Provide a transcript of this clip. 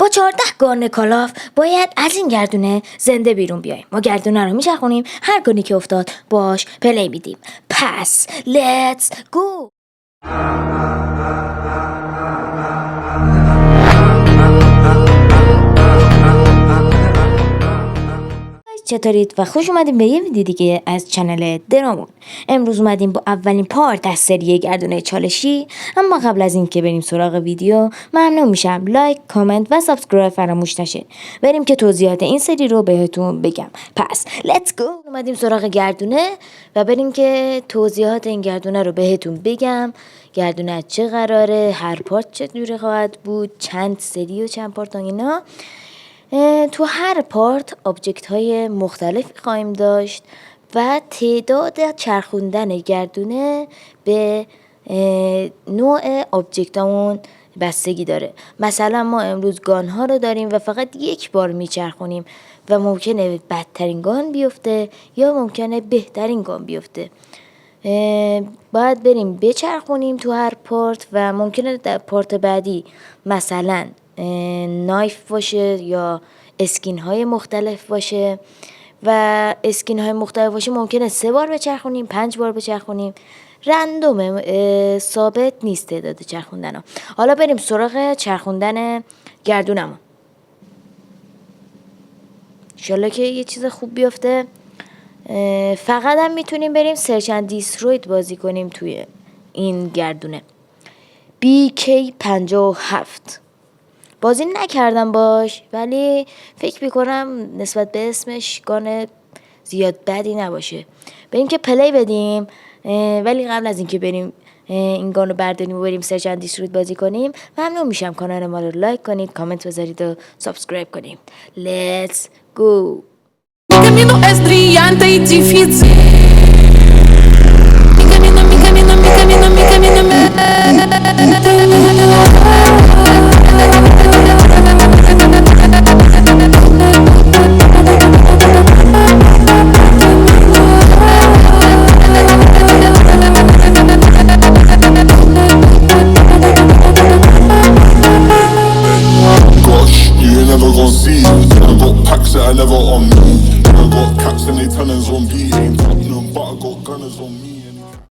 با 14 گان کالاف باید از این گردونه زنده بیرون بیایم. ما گردونه رو میچرخونیم، هر گانی که افتاد باش پلی میدیم. پس لیتس گو. چطورید و خوش اومدیم به یه ویدیو دیگه از چنل درامون. امروز اومدیم با اولین پارت از سری گردونه چالشی. اما قبل از این که بریم سراغ ویدیو، ممنون میشم لایک، کامنت و سابسکرایب فراموش نشه. بریم که توضیحات این سری رو بهتون بگم. پس لیتس گو. اومدیم سراغ گردونه و بریم که توضیحات این گردونه رو بهتون بگم. گردونه چه قراره، هر پارت چطوری خواهد بود، چند سری و چند پارت اینا. تو هر پارت آبجکت های مختلفی خواهیم داشت و تعداد چرخوندن گردونه به نوع آبجکت همون بستگی داره. مثلا ما امروز گان ها رو داریم و فقط یک بار میچرخونیم و ممکنه بدترین گان بیفته یا ممکنه بهترین گان بیفته. باید بریم بچرخونیم تو هر پارت و ممکنه در پارت بعدی مثلا نایف باشه یا اسکین های مختلف باشه و اسکین های مختلف باشه ممکنه 3 بار بچرخونیم، 5 بار بچرخونیم. رندومه، ثابت نیست تعداد چرخوندن ها. حالا بریم سراغ چرخوندن گردونمون. انشالله که یه چیز خوب بیفته. فقط هم میتونیم بریم سرچ اند دیستروید بازی کنیم توی این گردونه. BK57 بازی نکردم باش، ولی فکر میکنم نسبت به اسمش گان زیاد بدی نباشه. بریم که پلی بدیم. ولی قبل از اینکه بریم این گان رو برداریم و بریم سرچ اند دیستروید بازی کنیم، ممنون میشم کانال ما رو لایک کنید، کامنت بذارید و سابسکرایب کنید. Let's go. Mi camino es brillante y difícil. Mi camino, mi camino, mi camino, mi camino. Gosh, you ain't never gon' see. I got packs that are never on me. I got caps and they tellin' on beat. Ain't got no but I got gunners on me.